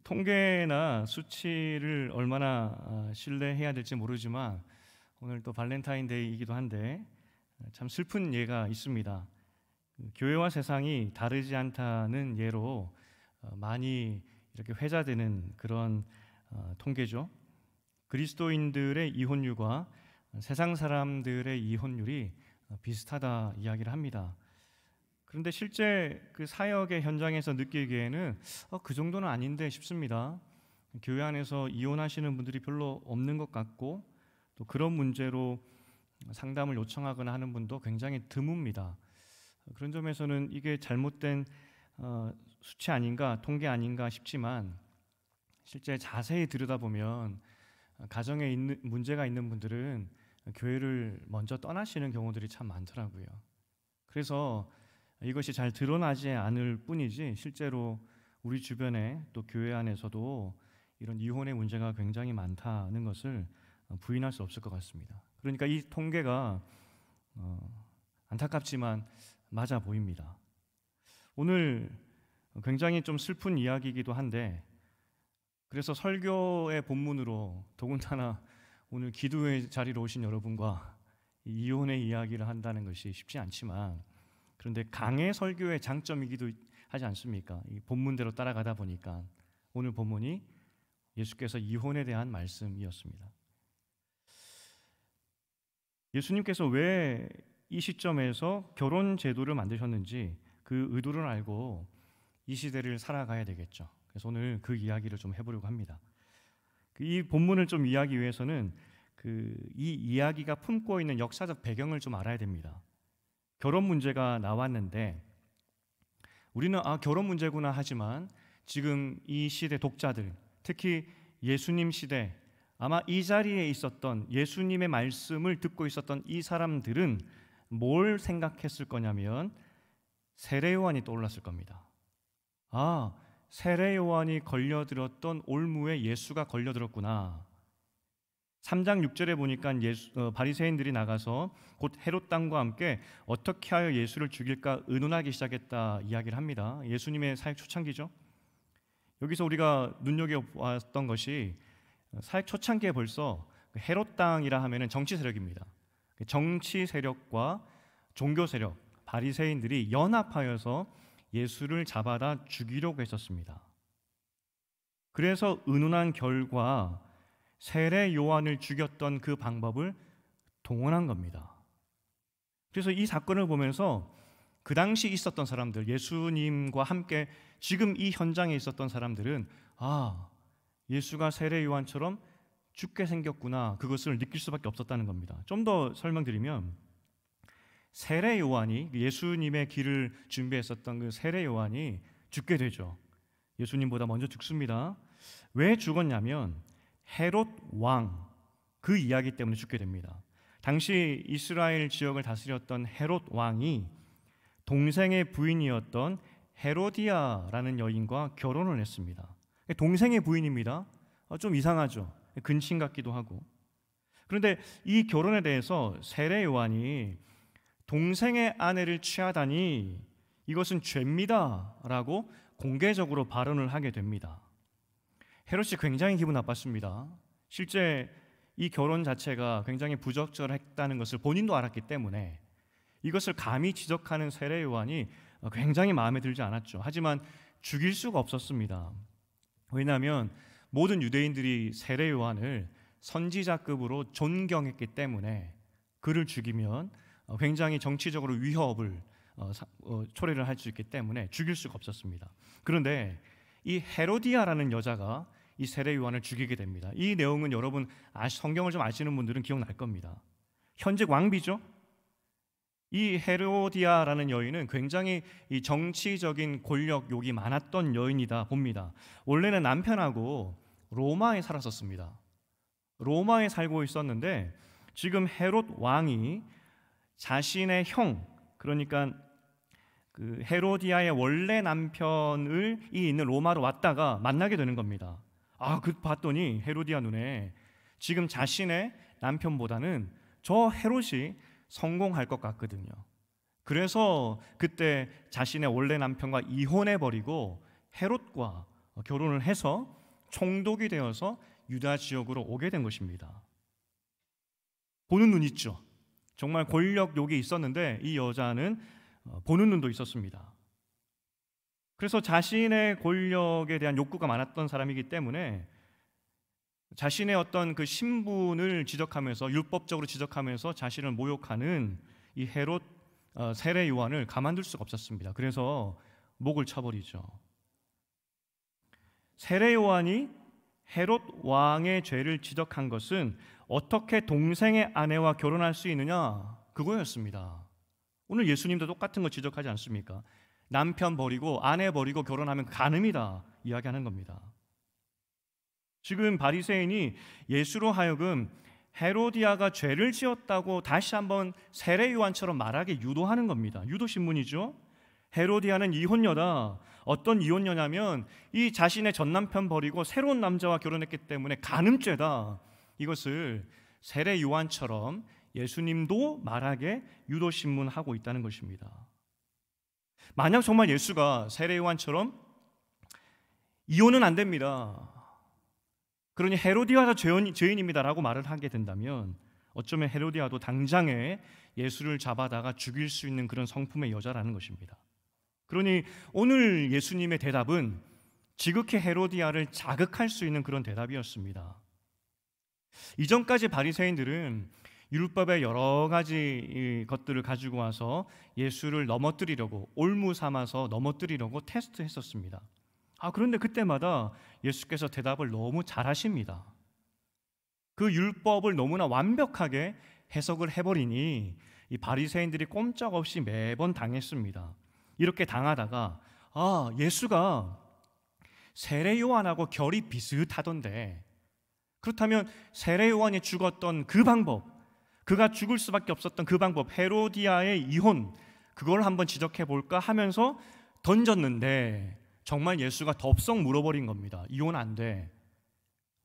통계나 수치를 얼마나 신뢰해야 될지 모르지만 오늘 또 발렌타인데이이기도 한데 참 슬픈 예가 있습니다. 교회와 세상이 다르지 않다는 예로 많이 이렇게 회자되는 그런 통계죠. 그리스도인들의 이혼율과 세상 사람들의 이혼율이 비슷하다 이야기를 합니다. 그런데 실제 그 사역의 현장에서 느끼기에는 그 정도는 아닌데 싶습니다. 교회 안에서 이혼하시는 분들이 별로 없는 것 같고 또 그런 문제로 상담을 요청하거나 하는 분도 굉장히 드뭅니다. 그런 점에서는 이게 잘못된 수치 아닌가, 통계 아닌가 싶지만 실제 자세히 들여다보면 가정에 있는 문제가 있는 분들은 교회를 먼저 떠나시는 경우들이 참 많더라고요. 그래서 이것이 잘 드러나지 않을 뿐이지 실제로 우리 주변에 또 교회 안에서도 이런 이혼의 문제가 굉장히 많다는 것을 부인할 수 없을 것 같습니다. 그러니까 이 통계가 안타깝지만 맞아 보입니다. 오늘 굉장히 좀 슬픈 이야기이기도 한데 그래서 설교의 본문으로 더군다나 오늘 기도의 자리로 오신 여러분과 이혼의 이야기를 한다는 것이 쉽지 않지만 그런데 강의 설교의 장점이기도 하지 않습니까? 이 본문대로 따라가다 보니까 오늘 본문이 예수께서 이혼에 대한 말씀이었습니다. 예수님께서 왜 이 시점에서 결혼 제도를 만드셨는지 그 의도를 알고 이 시대를 살아가야 되겠죠. 그래서 오늘 그 이야기를 좀 해보려고 합니다. 이 본문을 좀 이해하기 위해서는 이 이야기가 품고 있는 역사적 배경을 좀 알아야 됩니다. 결혼 문제가 나왔는데 우리는 결혼 문제구나 하지만 지금 이 시대 독자들, 특히 예수님 시대 아마 이 자리에 있었던 예수님의 말씀을 듣고 있었던 이 사람들은 뭘 생각했을 거냐면 세례 요한이 떠올랐을 겁니다. 세례 요한이 걸려들었던 올무에 예수가 걸려들었구나. 3장 6절에 보니까 바리새인들이 나가서 곧 헤롯 당과 함께 어떻게 하여 예수를 죽일까 의논하기 시작했다 이야기를 합니다. 예수님의 사역 초창기죠. 여기서 우리가 눈여겨봤던 것이 사역 초창기에 벌써 헤롯 당이라 하면은 정치 세력입니다. 정치 세력과 종교 세력, 바리새인들이 연합하여서 예수를 잡아다 죽이려고 했었습니다. 그래서 의논한 결과 세례 요한을 죽였던 그 방법을 동원한 겁니다. 그래서 이 사건을 보면서 그 당시 있었던 사람들, 예수님과 함께 지금 이 현장에 있었던 사람들은 예수가 세례 요한처럼 죽게 생겼구나, 그것을 느낄 수밖에 없었다는 겁니다. 좀 더 설명드리면 세례 요한이 예수님의 길을 준비했었던 그 세례 요한이 죽게 되죠. 예수님보다 먼저 죽습니다. 왜 죽었냐면 헤롯 왕 그 이야기 때문에 죽게 됩니다. 당시 이스라엘 지역을 다스렸던 헤롯 왕이 동생의 부인이었던 헤로디아라는 여인과 결혼을 했습니다. 동생의 부인입니다. 좀 이상하죠. 근친 같기도 하고. 그런데 이 결혼에 대해서 세례 요한이 동생의 아내를 취하다니 이것은 죄입니다 라고 공개적으로 발언을 하게 됩니다. 헤롯이 굉장히 기분 나빴습니다. 실제 이 결혼 자체가 굉장히 부적절했다는 것을 본인도 알았기 때문에 이것을 감히 지적하는 세례 요한이 굉장히 마음에 들지 않았죠. 하지만 죽일 수가 없었습니다. 왜냐하면 모든 유대인들이 세례 요한을 선지자급으로 존경했기 때문에 그를 죽이면 굉장히 정치적으로 위협을 초래를 할 수 있기 때문에 죽일 수가 없었습니다. 그런데 이 헤로디아라는 여자가 이 세례 요한을 죽이게 됩니다. 이 내용은 여러분 성경을 좀 아시는 분들은 기억날 겁니다. 현직 왕비죠. 이 헤로디아라는 여인은 굉장히 이 정치적인 권력욕이 많았던 여인이다 봅니다. 원래는 남편하고 로마에 살았었습니다. 로마에 살고 있었는데 지금 헤롯 왕이 자신의 형, 그러니까 그 헤로디아의 원래 남편을 이 있는 로마로 왔다가 만나게 되는 겁니다. 봤더니 헤로디아 눈에 지금 자신의 남편보다는 저 헤롯이 성공할 것 같거든요. 그래서 그때 자신의 원래 남편과 이혼해버리고 헤롯과 결혼을 해서 총독이 되어서 유다 지역으로 오게 된 것입니다. 보는 눈 있죠. 정말 권력욕이 있었는데 이 여자는 보는 눈도 있었습니다. 그래서 자신의 권력에 대한 욕구가 많았던 사람이기 때문에 자신의 어떤 그 신분을 지적하면서 율법적으로 지적하면서 자신을 모욕하는 이 헤롯 세례 요한을 가만둘 수가 없었습니다. 그래서 목을 쳐버리죠. 세례 요한이 헤롯 왕의 죄를 지적한 것은 어떻게 동생의 아내와 결혼할 수 있느냐, 그거였습니다. 오늘 예수님도 똑같은 거 지적하지 않습니까? 남편 버리고 아내 버리고 결혼하면 간음이다 이야기하는 겁니다. 지금 바리새인이 예수로 하여금 헤로디아가 죄를 지었다고 다시 한번 세례 요한처럼 말하게 유도하는 겁니다. 유도 신문이죠. 헤로디아는 이혼녀다. 어떤 이혼녀냐면 이 자신의 전 남편 버리고 새로운 남자와 결혼했기 때문에 간음죄다. 이것을 세례 요한처럼 예수님도 말하게 유도 신문하고 있다는 것입니다. 만약 정말 예수가 세례 요한처럼 이혼은 안 됩니다, 그러니 헤로디아가 죄인입니다라고 말을 하게 된다면 어쩌면 헤로디아도 당장에 예수를 잡아다가 죽일 수 있는 그런 성품의 여자라는 것입니다. 그러니 오늘 예수님의 대답은 지극히 헤로디아를 자극할 수 있는 그런 대답이었습니다. 이전까지 바리새인들은 율법의 여러 가지 것들을 가지고 와서 예수를 넘어뜨리려고, 올무 삼아서 넘어뜨리려고 테스트했었습니다. 그런데 그때마다 예수께서 대답을 너무 잘하십니다. 그 율법을 너무나 완벽하게 해석을 해버리니 이 바리새인들이 꼼짝없이 매번 당했습니다. 이렇게 당하다가 예수가 세례 요한하고 결이 비슷하던데, 그렇다면 세례 요한이 죽었던 그 방법, 그가 죽을 수밖에 없었던 그 방법, 헤로디아의 이혼, 그걸 한번 지적해 볼까 하면서 던졌는데 정말 예수가 덥석 물어버린 겁니다. 이혼 안 돼.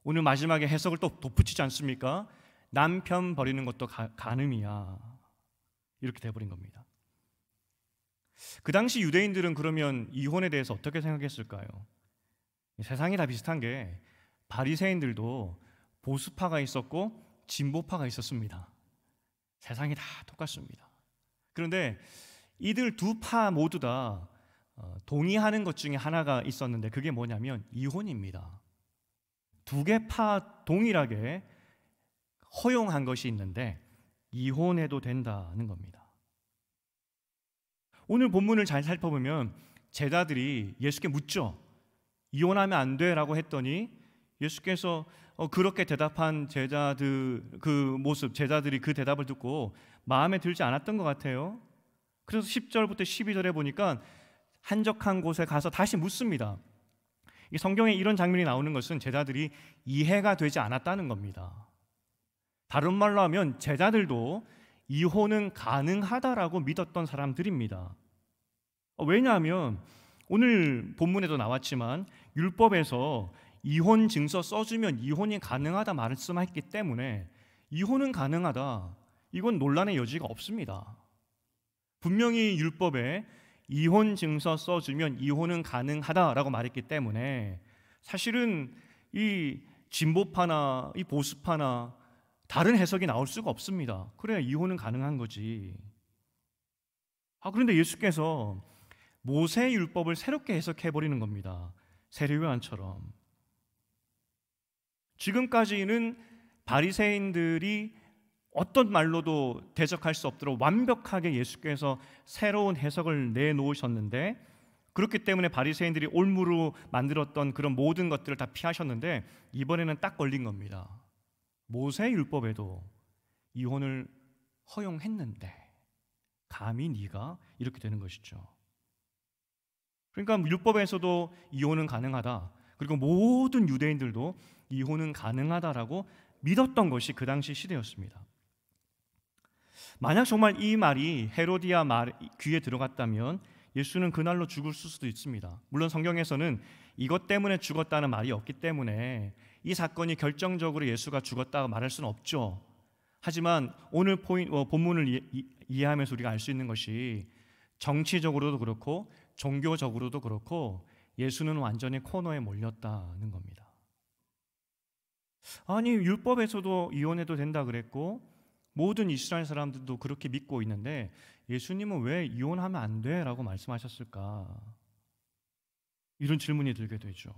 오늘 마지막에 해석을 또 덧붙이지 않습니까? 남편 버리는 것도 간음이야. 이렇게 돼버린 겁니다. 그 당시 유대인들은 그러면 이혼에 대해서 어떻게 생각했을까요? 세상이 다 비슷한 게 바리새인들도 보수파가 있었고 진보파가 있었습니다. 세상이 다 똑같습니다. 그런데 이들 두 파 모두 다 동의하는 것 중에 하나가 있었는데 그게 뭐냐면 이혼입니다. 두 개 파 동일하게 허용한 것이 있는데 이혼해도 된다는 겁니다. 오늘 본문을 잘 살펴보면 제자들이 예수께 묻죠. 이혼하면 안 돼라고 했더니 예수께서 그렇게 대답한 제자들 그 모습, 제자들이 그 대답을 듣고 마음에 들지 않았던 것 같아요. 그래서 10절부터 12절에 보니까 한적한 곳에 가서 다시 묻습니다. 이 성경에 이런 장면이 나오는 것은 제자들이 이해가 되지 않았다는 겁니다. 다른 말로 하면 제자들도 이혼은 가능하다라고 믿었던 사람들입니다. 왜냐하면 오늘 본문에도 나왔지만 율법에서 이혼 증서 써주면 이혼이 가능하다 말씀했기 때문에 이혼은 가능하다, 이건 논란의 여지가 없습니다. 분명히 율법에 이혼 증서 써주면 이혼은 가능하다라고 말했기 때문에 사실은 이 진보파나 이 보수파나 다른 해석이 나올 수가 없습니다. 그래야 이혼은 가능한 거지. 그런데 예수께서 모세 율법을 새롭게 해석해버리는 겁니다. 세례 요한처럼. 지금까지는 바리새인들이 어떤 말로도 대적할 수 없도록 완벽하게 예수께서 새로운 해석을 내놓으셨는데, 그렇기 때문에 바리새인들이 올무로 만들었던 그런 모든 것들을 다 피하셨는데 이번에는 딱 걸린 겁니다. 모세 율법에도 이혼을 허용했는데 감히 네가, 이렇게 되는 것이죠. 그러니까 율법에서도 이혼은 가능하다, 그리고 모든 유대인들도 이혼은 가능하다라고 믿었던 것이 그 당시 시대였습니다. 만약 정말 이 말이 헤로디아 귀에 들어갔다면 예수는 그날로 죽을 수도 있습니다. 물론 성경에서는 이것 때문에 죽었다는 말이 없기 때문에 이 사건이 결정적으로 예수가 죽었다고 말할 수는 없죠. 하지만 오늘 본문을 이해하면서 우리가 알 수 있는 것이 정치적으로도 그렇고 종교적으로도 그렇고 예수는 완전히 코너에 몰렸다는 겁니다. 아니, 율법에서도 이혼해도 된다 그랬고 모든 이스라엘 사람들도 그렇게 믿고 있는데 예수님은 왜 이혼하면 안 돼? 라고 말씀하셨을까? 이런 질문이 들게 되죠.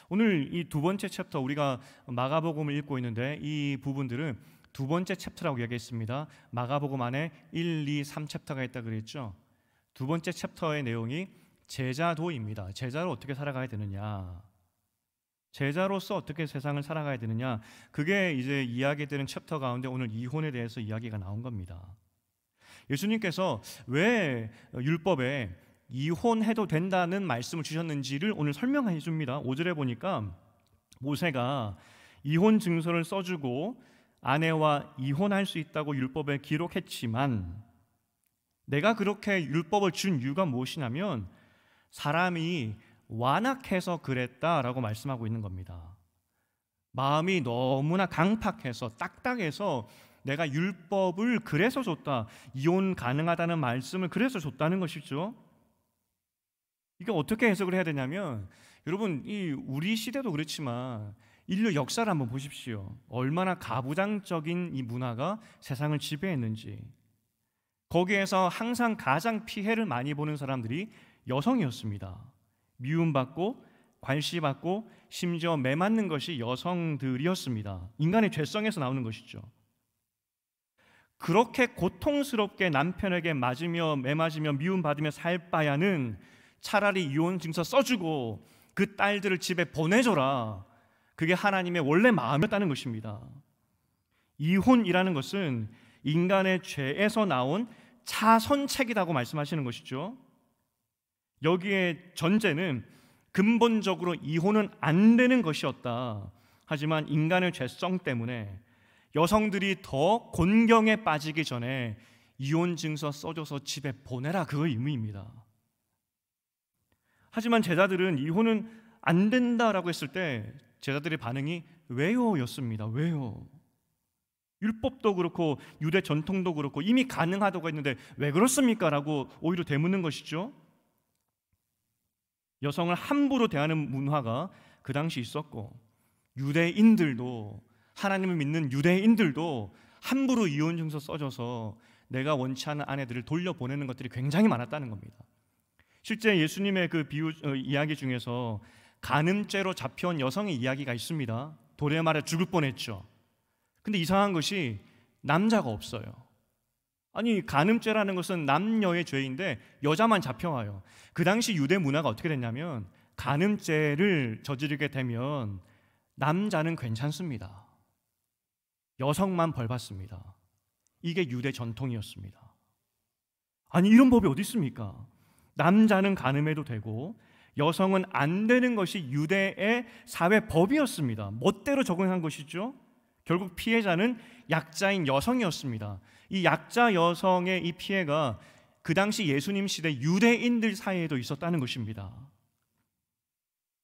오늘 이 두 번째 챕터, 우리가 마가복음을 읽고 있는데 이 부분들은 두 번째 챕터라고 이야기했습니다. 마가복음 안에 1, 2, 3챕터가 있다 그랬죠. 두 번째 챕터의 내용이 제자도입니다. 제자로 어떻게 살아가야 되느냐, 제자로서 어떻게 세상을 살아가야 되느냐, 그게 이제 이야기되는 챕터 가운데 오늘 이혼에 대해서 이야기가 나온 겁니다. 예수님께서 왜 율법에 이혼해도 된다는 말씀을 주셨는지를 오늘 설명해 줍니다. 5절에 보니까 모세가 이혼 증서를 써주고 아내와 이혼할 수 있다고 율법에 기록했지만 내가 그렇게 율법을 준 이유가 무엇이냐면 사람이 완악해서 그랬다라고 말씀하고 있는 겁니다. 마음이 너무나 강팍해서 딱딱해서 내가 율법을 그래서 줬다, 이혼 가능하다는 말씀을 그래서 줬다는 것이죠. 이게 어떻게 해석을 해야 되냐면, 여러분, 우리 시대도 그렇지만 인류 역사를 한번 보십시오. 얼마나 가부장적인 이 문화가 세상을 지배했는지. 거기에서 항상 가장 피해를 많이 보는 사람들이 여성이었습니다. 미움받고 괄시받고 심지어 매맞는 것이 여성들이었습니다. 인간의 죄성에서 나오는 것이죠. 그렇게 고통스럽게 남편에게 맞으며 매맞으며 미움받으며 살 바야는 차라리 이혼 증서 써주고 그 딸들을 집에 보내줘라. 그게 하나님의 원래 마음이었다는 것입니다. 이혼이라는 것은 인간의 죄에서 나온 자선책이라고 말씀하시는 것이죠. 여기에 전제는 근본적으로 이혼은 안 되는 것이었다. 하지만 인간의 죄성 때문에 여성들이 더 곤경에 빠지기 전에 이혼 증서 써줘서 집에 보내라, 그거 의미입니다. 하지만 제자들은 이혼은 안 된다라고 했을 때 제자들의 반응이 왜요? 였습니다. 왜요? 율법도 그렇고 유대 전통도 그렇고 이미 가능하다고 했는데 왜 그렇습니까? 라고 오히려 되묻는 것이죠. 여성을 함부로 대하는 문화가 그 당시 있었고, 유대인들도, 하나님을 믿는 유대인들도 함부로 이혼 증서 써줘서 내가 원치 않는 아내들을 돌려보내는 것들이 굉장히 많았다는 겁니다. 실제 예수님의 그 이야기 중에서 간음죄로 잡혀온 여성의 이야기가 있습니다. 돌에 말해 죽을 뻔했죠. 근데 이상한 것이 남자가 없어요. 아니, 간음죄라는 것은 남녀의 죄인데 여자만 잡혀와요. 그 당시 유대 문화가 어떻게 됐냐면 간음죄를 저지르게 되면 남자는 괜찮습니다. 여성만 벌받습니다. 이게 유대 전통이었습니다. 아니, 이런 법이 어디 있습니까? 남자는 간음해도 되고 여성은 안 되는 것이 유대의 사회 법이었습니다. 멋대로 적용한 것이죠. 결국 피해자는 약자인 여성이었습니다. 이 약자 여성의 이 피해가 그 당시 예수님 시대 유대인들 사이에도 있었다는 것입니다.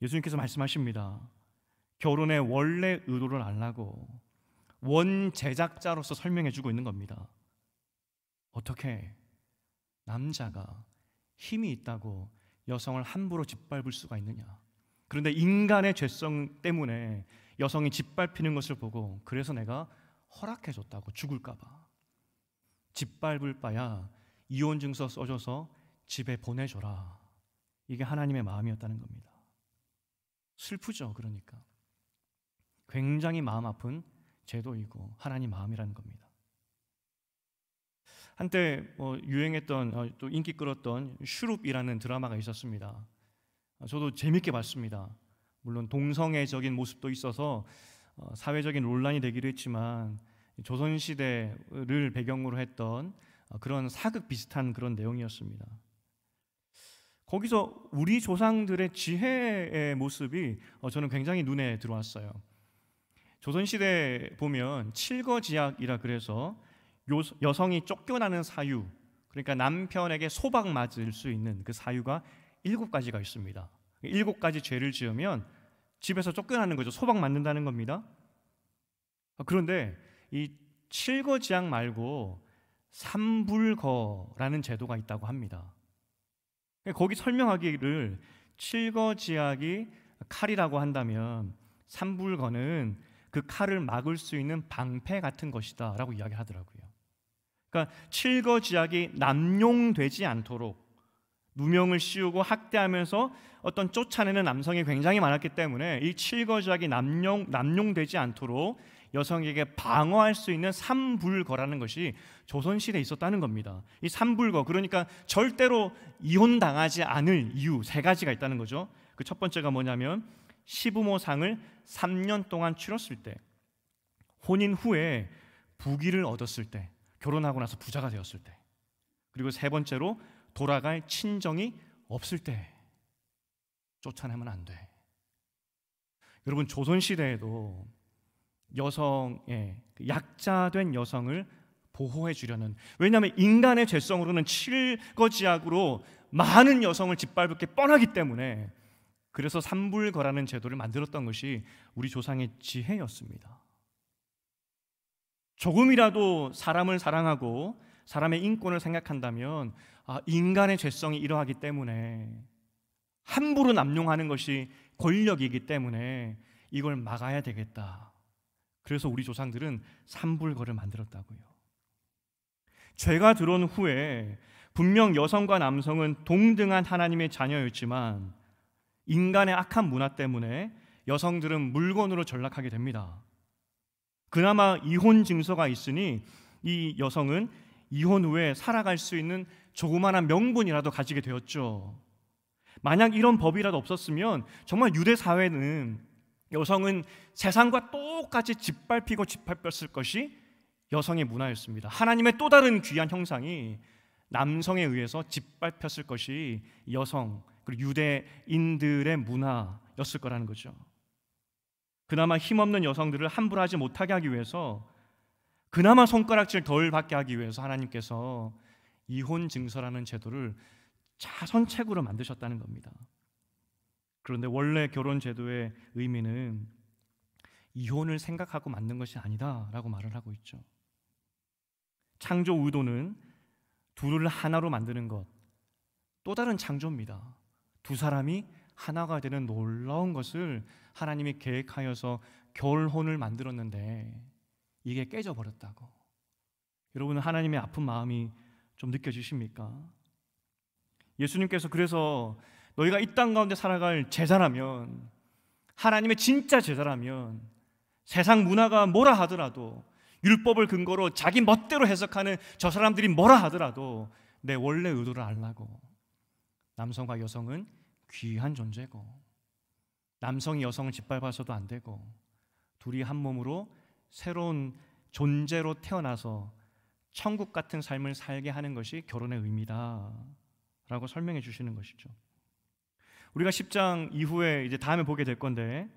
예수님께서 말씀하십니다. 결혼의 원래 의도를 알라고 원 제작자로서 설명해 주고 있는 겁니다. 어떻게 남자가 힘이 있다고 여성을 함부로 짓밟을 수가 있느냐. 그런데 인간의 죄성 때문에 여성이 짓밟히는 것을 보고 그래서 내가 허락해 줬다고, 죽을까 봐. 짓밟을 바야 이혼 증서 써줘서 집에 보내줘라. 이게 하나님의 마음이었다는 겁니다. 슬프죠. 그러니까 굉장히 마음 아픈 제도이고 하나님 마음이라는 겁니다. 한때 유행했던 또 인기 끌었던 슈룹이라는 드라마가 있었습니다. 저도 재밌게 봤습니다. 물론 동성애적인 모습도 있어서 사회적인 논란이 되기도 했지만 조선시대를 배경으로 했던 그런 사극 비슷한 그런 내용이었습니다. 거기서 우리 조상들의 지혜의 모습이 저는 굉장히 눈에 들어왔어요. 조선시대 보면 칠거지약이라 그래서 여성이 쫓겨나는 사유, 그러니까 남편에게 소박 맞을 수 있는 그 사유가 7가지가 있습니다. 7가지 죄를 지으면 집에서 쫓겨나는 거죠. 소박 맞는다는 겁니다. 그런데 이 칠거지약 말고 삼불거라는 제도가 있다고 합니다. 거기 설명하기를 칠거지약이 칼이라고 한다면 삼불거는 그 칼을 막을 수 있는 방패 같은 것이다 라고 이야기하더라고요. 그러니까 칠거지약이 남용되지 않도록 누명을 씌우고 학대하면서 어떤 쫓아내는 남성이 굉장히 많았기 때문에 이 칠거지약이 남용되지 않도록 여성에게 방어할 수 있는 삼불거라는 것이 조선시대에 있었다는 겁니다. 이 삼불거, 그러니까 절대로 이혼당하지 않을 이유 세 가지가 있다는 거죠. 그 첫 번째가 뭐냐면 시부모상을 3년 동안 치렀을 때, 혼인 후에 부귀를 얻었을 때, 결혼하고 나서 부자가 되었을 때, 그리고 세 번째로 돌아갈 친정이 없을 때 쫓아내면 안 돼. 여러분, 조선시대에도 여성의 약자된 여성을 보호해 주려는, 왜냐하면 인간의 죄성으로는 칠거지약으로 많은 여성을 짓밟을 게 뻔하기 때문에, 그래서 삼불거라는 제도를 만들었던 것이 우리 조상의 지혜였습니다. 조금이라도 사람을 사랑하고 사람의 인권을 생각한다면 인간의 죄성이 이러하기 때문에, 함부로 남용하는 것이 권력이기 때문에 이걸 막아야 되겠다. 그래서 우리 조상들은 삼불거를 만들었다고요. 죄가 들어온 후에 분명 여성과 남성은 동등한 하나님의 자녀였지만 인간의 악한 문화 때문에 여성들은 물건으로 전락하게 됩니다. 그나마 이혼 증서가 있으니 이 여성은 이혼 후에 살아갈 수 있는 조그마한 명분이라도 가지게 되었죠. 만약 이런 법이라도 없었으면 정말 유대 사회는 여성은 세상과 똑같이 짓밟히고 짓밟혔을 것이 여성의 문화였습니다. 하나님의 또 다른 귀한 형상이 남성에 의해서 짓밟혔을 것이 여성, 그리고 유대인들의 문화였을 거라는 거죠. 그나마 힘없는 여성들을 함부로 하지 못하게 하기 위해서, 그나마 손가락질 덜 받게 하기 위해서 하나님께서 이혼 증서라는 제도를 자선책으로 만드셨다는 겁니다. 그런데 원래 결혼 제도의 의미는 이혼을 생각하고 만든 것이 아니다라고 말을 하고 있죠. 창조 의도는 둘을 하나로 만드는 것, 또 다른 창조입니다. 두 사람이 하나가 되는 놀라운 것을 하나님이 계획하여서 결혼을 만들었는데 이게 깨져버렸다고. 여러분, 하나님의 아픈 마음이 좀 느껴지십니까? 예수님께서 그래서 너희가 이 땅 가운데 살아갈 제자라면, 하나님의 진짜 제자라면, 세상 문화가 뭐라 하더라도, 율법을 근거로 자기 멋대로 해석하는 저 사람들이 뭐라 하더라도 내 원래 의도를 알라고. 남성과 여성은 귀한 존재고, 남성이 여성을 짓밟아서도 안 되고, 둘이 한 몸으로 새로운 존재로 태어나서 천국 같은 삶을 살게 하는 것이 결혼의 의미다 라고 설명해 주시는 것이죠. 우리가 10장 이후에 이제 다음에 보게 될 건데,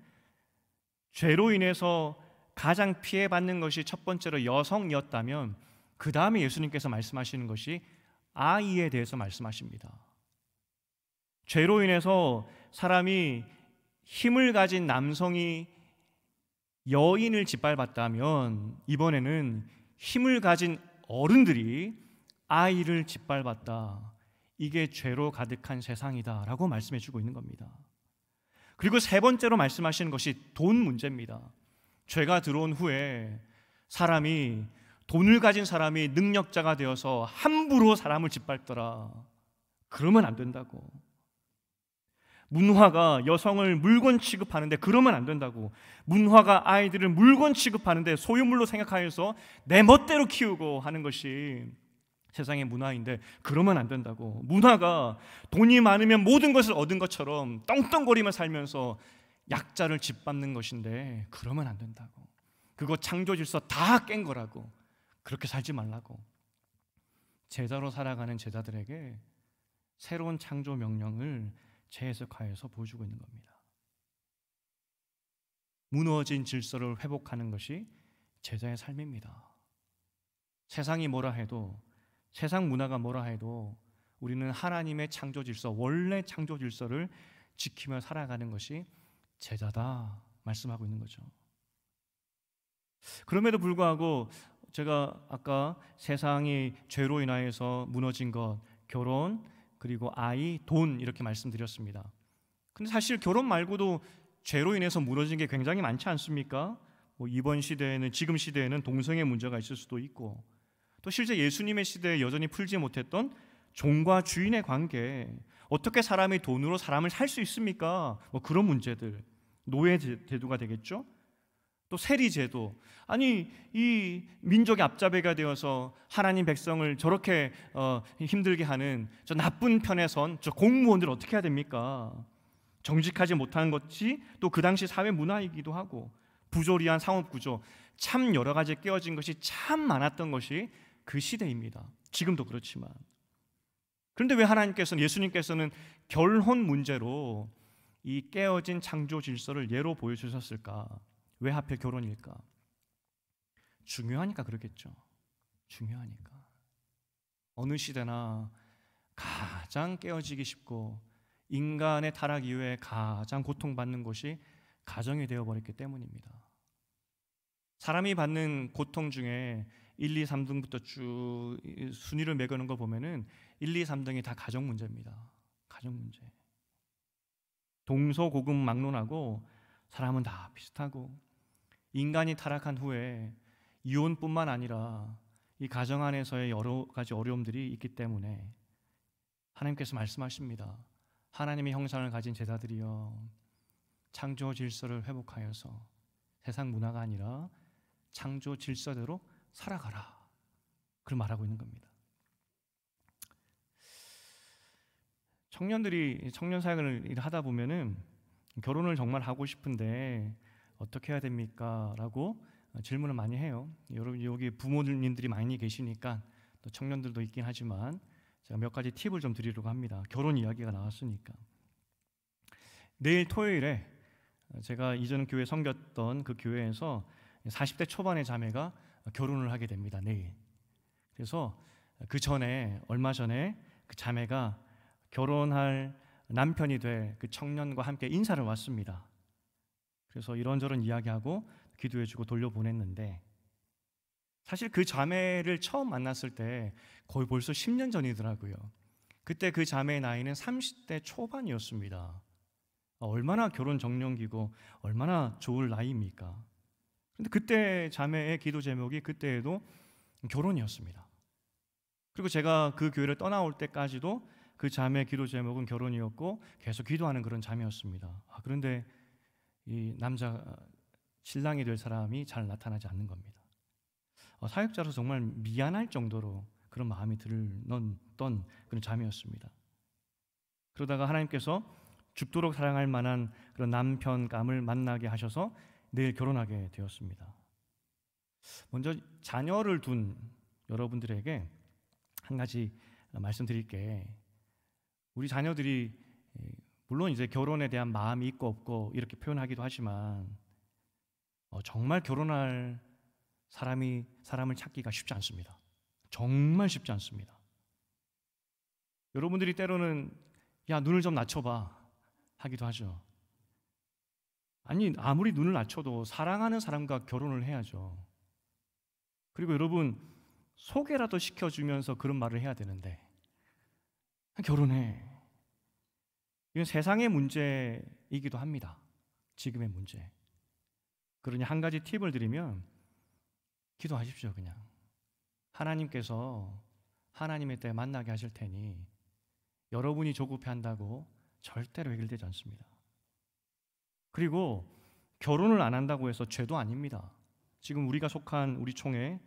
죄로 인해서 가장 피해받는 것이 첫 번째로 여성이었다면, 그 다음에 예수님께서 말씀하시는 것이 아이에 대해서 말씀하십니다. 죄로 인해서 사람이 힘을 가진 남성이 여인을 짓밟았다면, 이번에는 힘을 가진 어른들이 아이를 짓밟았다. 이게 죄로 가득한 세상이다 라고 말씀해 주고 있는 겁니다. 그리고 세 번째로 말씀하시는 것이 돈 문제입니다. 죄가 들어온 후에 사람이, 돈을 가진 사람이 능력자가 되어서 함부로 사람을 짓밟더라. 그러면 안 된다고. 문화가 여성을 물건 취급하는데 그러면 안 된다고. 문화가 아이들을 물건 취급하는데 소유물로 생각하여서 내 멋대로 키우고 하는 것이 세상의 문화인데 그러면 안 된다고. 문화가 돈이 많으면 모든 것을 얻은 것처럼 떵떵거리며 살면서 약자를 짓밟는 것인데 그러면 안 된다고. 그거 창조 질서 다 깬 거라고. 그렇게 살지 말라고. 제자로 살아가는 제자들에게 새로운 창조 명령을 재해석하여서 보여주고 있는 겁니다. 무너진 질서를 회복하는 것이 제자의 삶입니다. 세상이 뭐라 해도, 세상 문화가 뭐라 해도 우리는 하나님의 창조 질서, 원래 창조 질서를 지키며 살아가는 것이 제자다 말씀하고 있는 거죠. 그럼에도 불구하고 제가 아까 세상이 죄로 인하여서 무너진 것, 결혼, 그리고 아이, 돈 이렇게 말씀드렸습니다. 근데 사실 결혼 말고도 죄로 인해서 무너진 게 굉장히 많지 않습니까? 이번 시대에는, 지금 시대에는 동성애 문제가 있을 수도 있고, 또 실제 예수님의 시대에 여전히 풀지 못했던 종과 주인의 관계, 어떻게 사람이 돈으로 사람을 살 수 있습니까? 그런 문제들, 노예 제도가 되겠죠. 또 세리 제도, 아니 이 민족의 앞잡이가 되어서 하나님 백성을 저렇게 힘들게 하는 저 나쁜 편에 선 저 공무원들 어떻게 해야 됩니까? 정직하지 못한 것이 또 그 당시 사회 문화이기도 하고, 부조리한 상업 구조, 참 여러 가지 깨어진 것이 참 많았던 것이 그 시대입니다. 지금도 그렇지만. 그런데 왜 하나님께서는, 예수님께서는 결혼 문제로 이 깨어진 창조 질서를 예로 보여주셨을까? 왜 하필 결혼일까? 중요하니까 그렇겠죠. 중요하니까. 어느 시대나 가장 깨어지기 쉽고 인간의 타락 이후에 가장 고통받는 것이 가정이 되어버렸기 때문입니다. 사람이 받는 고통 중에 1, 2, 3등부터 쭉 순위를 매겨놓은 거 보면은 1, 2, 3등이 다 가정 문제입니다. 가정 문제. 동서고금막론하고 사람은 다 비슷하고, 인간이 타락한 후에 이혼뿐만 아니라 이 가정 안에서의 여러 가지 어려움들이 있기 때문에 하나님께서 말씀하십니다. 하나님의 형상을 가진 제자들이여, 창조 질서를 회복하여서 세상 문화가 아니라 창조 질서대로 살아가라. 그걸 말하고 있는 겁니다. 청년들이 청년 사역을 하다 보면은 결혼을 정말 하고 싶은데 어떻게 해야 됩니까? 라고 질문을 많이 해요. 여러분 여기 부모님들이 많이 계시니까, 또 청년들도 있긴 하지만 제가 몇 가지 팁을 좀 드리려고 합니다. 결혼 이야기가 나왔으니까. 내일 토요일에 제가 이전 교회 섬겼던 그 교회에서 40대 초반의 자매가 결혼을 하게 됩니다. 내일. 그래서 그 전에, 얼마 전에 그 자매가 결혼할 남편이 될 그 청년과 함께 인사를 왔습니다. 그래서 이런저런 이야기하고 기도해주고 돌려보냈는데, 사실 그 자매를 처음 만났을 때 거의 벌써 10년 전이더라고요. 그때 그 자매의 나이는 30대 초반이었습니다. 얼마나 결혼 정년기고 얼마나 좋을 나이입니까? 그런데 그때 자매의 기도 제목이 그때에도 결혼이었습니다. 그리고 제가 그 교회를 떠나올 때까지도 그 자매의 기도 제목은 결혼이었고 계속 기도하는 그런 자매였습니다. 그런데 이 남자, 신랑이 될 사람이 잘 나타나지 않는 겁니다. 사역자로서 정말 미안할 정도로 그런 마음이 들었던 그런 자매였습니다. 그러다가 하나님께서 죽도록 사랑할 만한 그런 남편감을 만나게 하셔서 내일 결혼하게 되었습니다. 먼저 자녀를 둔 여러분들에게 한 가지 말씀드릴게. 우리 자녀들이 물론 이제 결혼에 대한 마음이 있고 없고 이렇게 표현하기도 하지만 정말 결혼할 사람을 찾기가 쉽지 않습니다. 정말 쉽지 않습니다. 여러분들이 때로는 야, 눈을 좀 낮춰봐 하기도 하죠. 아니, 아무리 눈을 낮춰도 사랑하는 사람과 결혼을 해야죠. 그리고 여러분, 소개라도 시켜주면서 그런 말을 해야 되는데 결혼해. 이건 세상의 문제이기도 합니다. 지금의 문제. 그러니 한 가지 팁을 드리면 기도하십시오. 그냥 하나님께서 하나님의 때 만나게 하실 테니 여러분이 조급해한다고 절대로 해결되지 않습니다. 그리고 결혼을 안 한다고 해서 죄도 아닙니다. 지금 우리가 속한 우리 총회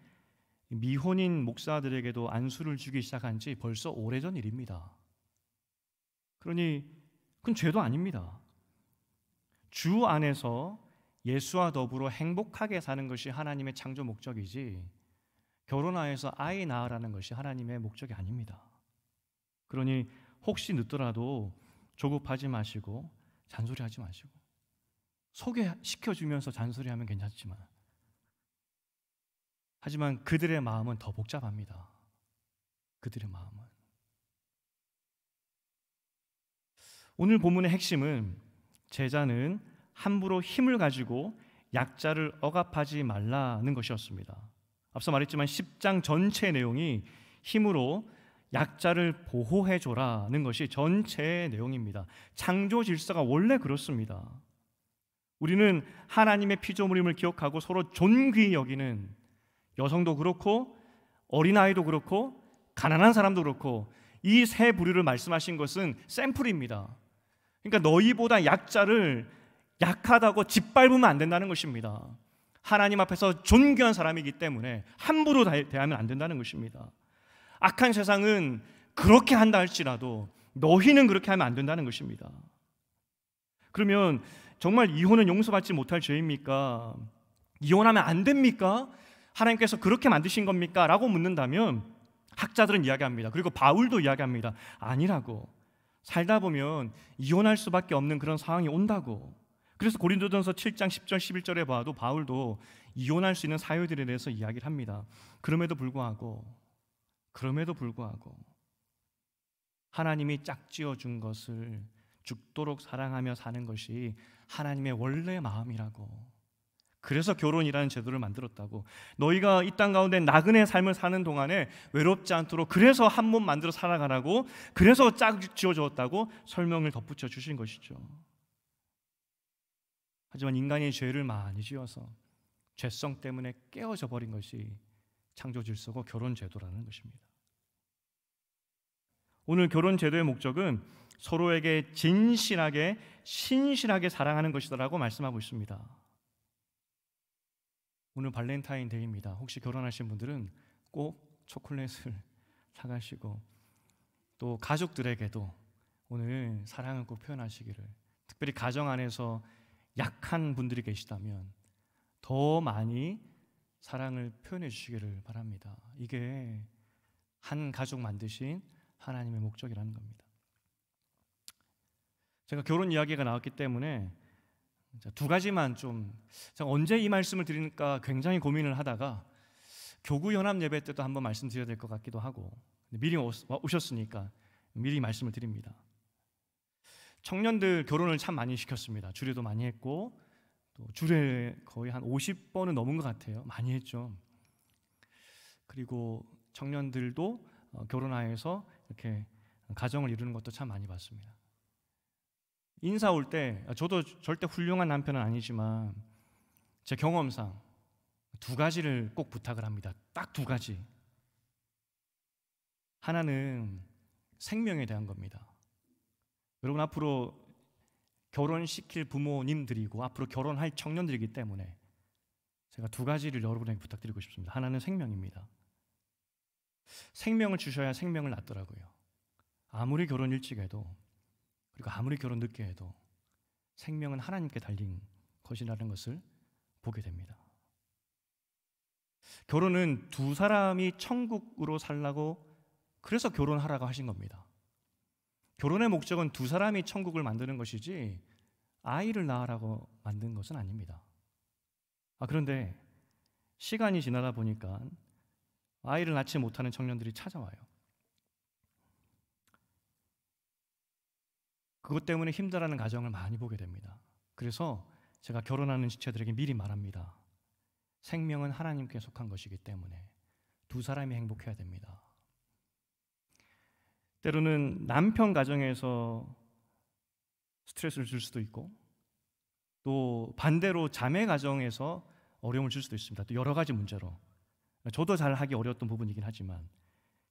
미혼인 목사들에게도 안수를 주기 시작한 지 벌써 오래전 일입니다. 그러니 그건 죄도 아닙니다. 주 안에서 예수와 더불어 행복하게 사는 것이 하나님의 창조 목적이지, 결혼하여서 아이 낳으라는 것이 하나님의 목적이 아닙니다. 그러니 혹시 늦더라도 조급하지 마시고 잔소리하지 마시고, 소개시켜주면서 잔소리하면 괜찮지만, 하지만 그들의 마음은 더 복잡합니다. 그들의 마음은. 오늘 본문의 핵심은 제자는 함부로 힘을 가지고 약자를 억압하지 말라는 것이었습니다. 앞서 말했지만 10장 전체 내용이 힘으로 약자를 보호해줘라는 것이 전체의 내용입니다. 창조 질서가 원래 그렇습니다. 우리는 하나님의 피조물임을 기억하고 서로 존귀히 여기는, 여성도 그렇고 어린아이도 그렇고 가난한 사람도 그렇고, 이 세 부류를 말씀하신 것은 샘플입니다. 그러니까 너희보다 약자를 약하다고 짓밟으면 안 된다는 것입니다. 하나님 앞에서 존귀한 사람이기 때문에 함부로 대하면 안 된다는 것입니다. 악한 세상은 그렇게 한다 할지라도 너희는 그렇게 하면 안 된다는 것입니다. 그러면 정말 이혼은 용서받지 못할 죄입니까? 이혼하면 안 됩니까? 하나님께서 그렇게 만드신 겁니까? 라고 묻는다면 학자들은 이야기합니다. 그리고 바울도 이야기합니다. 아니라고. 살다 보면 이혼할 수밖에 없는 그런 상황이 온다고. 그래서 고린도전서 7장 10절 11절에 봐도 바울도 이혼할 수 있는 사유들에 대해서 이야기를 합니다. 그럼에도 불구하고 하나님이 짝지어 준 것을 죽도록 사랑하며 사는 것이 하나님의 원래 마음이라고. 그래서 결혼이라는 제도를 만들었다고. 너희가 이 땅 가운데 나그네 삶을 사는 동안에 외롭지 않도록 그래서 한 몸 만들어 살아가라고, 그래서 짝지어 주었다고 설명을 덧붙여 주신 것이죠. 하지만 인간이 죄를 많이 지어서 죄성 때문에 깨어져 버린 것이 창조 질서고 결혼 제도라는 것입니다. 오늘 결혼 제도의 목적은 서로에게 진실하게 신실하게 사랑하는 것이다라고 말씀하고 있습니다. 오늘 발렌타인데이입니다. 혹시 결혼하신 분들은 꼭 초콜릿을 사가시고, 또 가족들에게도 오늘 사랑을 꼭 표현하시기를, 특별히 가정 안에서 약한 분들이 계시다면 더 많이 사랑을 표현해 주시기를 바랍니다. 이게 한 가족 만드신 하나님의 목적이라는 겁니다. 제가 결혼 이야기가 나왔기 때문에 두 가지만 제가 언제 이 말씀을 드릴까 굉장히 고민을 하다가 교구 연합 예배 때도 한번 말씀드려야 될 것 같기도 하고, 미리 오셨으니까 미리 말씀을 드립니다. 청년들 결혼을 참 많이 시켰습니다. 주례도 많이 했고, 또 주례 거의 한 50번은 넘은 것 같아요. 많이 했죠. 그리고 청년들도 결혼하여서 이렇게 가정을 이루는 것도 참 많이 봤습니다. 인사 올 때, 저도 절대 훌륭한 남편은 아니지만 제 경험상 두 가지를 꼭 부탁을 합니다. 딱 두 가지. 하나는 생명에 대한 겁니다. 여러분, 앞으로 결혼시킬 부모님들이고 앞으로 결혼할 청년들이기 때문에 제가 두 가지를 여러분에게 부탁드리고 싶습니다. 하나는 생명입니다. 생명을 주셔야 생명을 낳더라고요. 아무리 결혼 일찍 해도, 그리고 아무리 결혼 늦게 해도 생명은 하나님께 달린 것이라는 것을 보게 됩니다. 결혼은 두 사람이 천국으로 살라고, 그래서 결혼하라고 하신 겁니다. 결혼의 목적은 두 사람이 천국을 만드는 것이지 아이를 낳으라고 만든 것은 아닙니다. 그런데 시간이 지나다 보니까 아이를 낳지 못하는 청년들이 찾아와요. 그것 때문에 힘들어하는 가정을 많이 보게 됩니다. 그래서 제가 결혼하는 지체들에게 미리 말합니다. 생명은 하나님께 속한 것이기 때문에 두 사람이 행복해야 됩니다. 때로는 남편 가정에서 스트레스를 줄 수도 있고, 또 반대로 자매 가정에서 어려움을 줄 수도 있습니다. 또 여러 가지 문제로. 저도 잘 하기 어려웠던 부분이긴 하지만,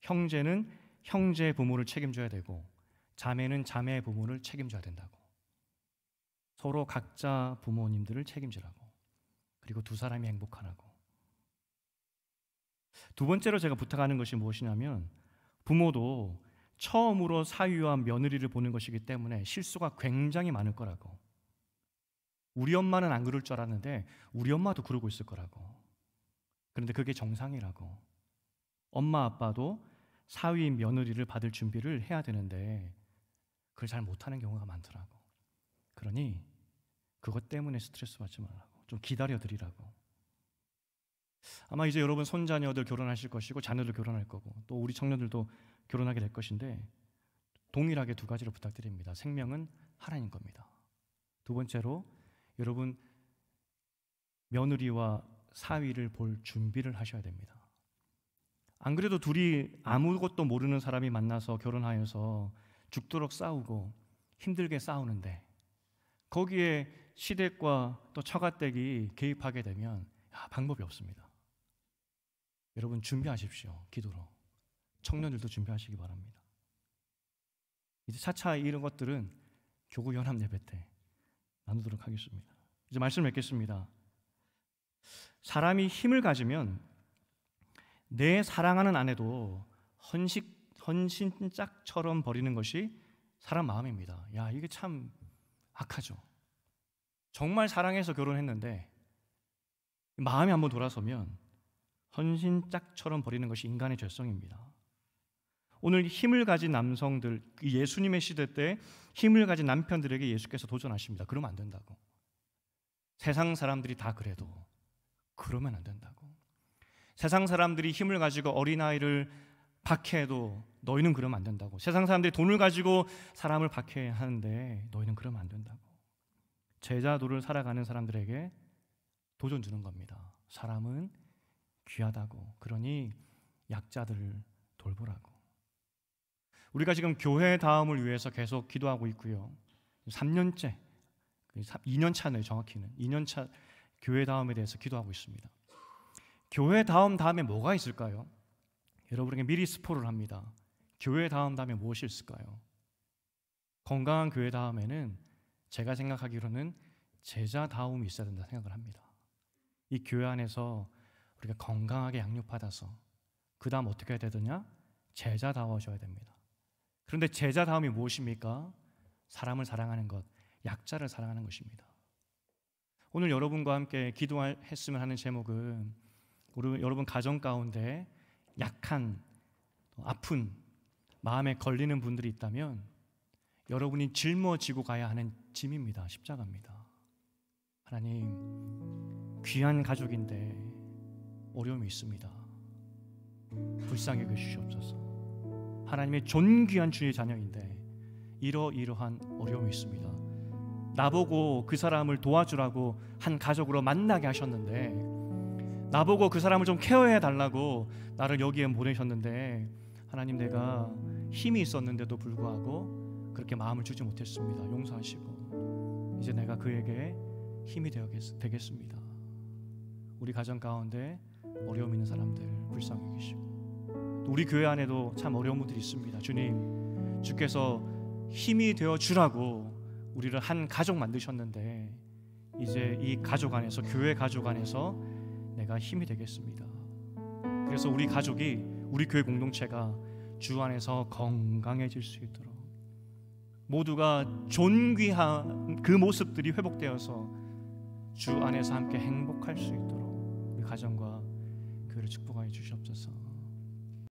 형제는 형제의 부모를 책임져야 되고 자매는 자매의 부모를 책임져야 된다고. 서로 각자 부모님들을 책임지라고. 그리고 두 사람이 행복하라고. 두 번째로 제가 부탁하는 것이 무엇이냐면, 부모도 처음으로 사위와 며느리를 보는 것이기 때문에 실수가 굉장히 많을 거라고. 우리 엄마는 안 그럴 줄 알았는데 우리 엄마도 그러고 있을 거라고. 그런데 그게 정상이라고. 엄마 아빠도 사위 며느리를 받을 준비를 해야 되는데 그걸 잘 못하는 경우가 많더라고. 그러니 그것 때문에 스트레스 받지 말라고. 좀 기다려드리라고. 아마 이제 여러분 손자녀들 결혼하실 것이고 자녀들 결혼할 거고, 또 우리 청년들도 결혼하게 될 것인데, 동일하게 두 가지를 부탁드립니다. 생명은 하나님 겁니다. 두 번째로, 여러분 며느리와 사위를 볼 준비를 하셔야 됩니다. 안 그래도 둘이 아무것도 모르는 사람이 만나서 결혼하여서 죽도록 싸우고 힘들게 싸우는데 거기에 시댁과 또 처가댁이 개입하게 되면 방법이 없습니다. 여러분 준비하십시오. 기도로. 청년들도 준비하시기 바랍니다. 이제 차차 이런 것들은 교구 연합 예배 때 나누도록 하겠습니다. 이제 말씀 맺겠습니다. 사람이 힘을 가지면 내 사랑하는 아내도 헌신짝처럼 버리는 것이 사람 마음입니다. 야, 이게 참 악하죠. 정말 사랑해서 결혼했는데 마음이 한번 돌아서면 헌신짝처럼 버리는 것이 인간의 죄성입니다. 오늘 힘을 가진 남성들, 예수님의 시대 때 힘을 가진 남편들에게 예수께서 도전하십니다. 그러면 안 된다고. 세상 사람들이 다 그래도 그러면 안 된다고. 세상 사람들이 힘을 가지고 어린아이를 박해해도 너희는 그러면 안 된다고. 세상 사람들이 돈을 가지고 사람을 박해하는데 너희는 그러면 안 된다고. 제자도를 살아가는 사람들에게 도전 주는 겁니다. 사람은 귀하다고. 그러니 약자들을 돌보라고. 우리가 지금 교회 다음을 위해서 계속 기도하고 있고요. 3년째, 2년 차네요. 정확히는 2년 차 교회 다음에 대해서 기도하고 있습니다. 교회 다음에 뭐가 있을까요? 여러분에게 미리 스포를 합니다. 교회 다음에 무엇이 있을까요? 건강한 교회 다음에는 제가 생각하기로는 제자다움이 있어야 된다 생각을 합니다. 이 교회 안에서 우리가 건강하게 양육받아서 그 다음 어떻게 해야 되느냐? 제자다워져야 됩니다. 그런데 제자다움이 무엇입니까? 사람을 사랑하는 것, 약자를 사랑하는 것입니다. 오늘 여러분과 함께 기도했으면 하는 제목은 여러분 가정 가운데 약한, 아픈, 마음에 걸리는 분들이 있다면 여러분이 짊어지고 가야 하는 짐입니다. 십자가입니다. 하나님, 귀한 가족인데 어려움이 있습니다. 불쌍히 여겨주시옵소서. 하나님의 존귀한 주의 자녀인데 이러이러한 어려움이 있습니다. 나보고 그 사람을 도와주라고 한 가족으로 만나게 하셨는데, 나보고 그 사람을 좀 케어해 달라고 나를 여기에 보내셨는데, 하나님, 내가 힘이 있었는데도 불구하고 그렇게 마음을 주지 못했습니다. 용서하시고 이제 내가 그에게 힘이 되겠습니다. 우리 가정 가운데 어려움 있는 사람들 불쌍히 여기시고, 또 우리 교회 안에도 참 어려운 분들이 있습니다. 주님, 주께서 힘이 되어 주라고 우리를 한 가족 만드셨는데 이제 이 가족 안에서, 교회 가족 안에서 내가 힘이 되겠습니다. 그래서 우리 가족이, 우리 교회 공동체가 주 안에서 건강해질 수 있도록, 모두가 존귀한 그 모습들이 회복되어서 주 안에서 함께 행복할 수 있도록 우리 가정과 교회를 축복하여 주시옵소서.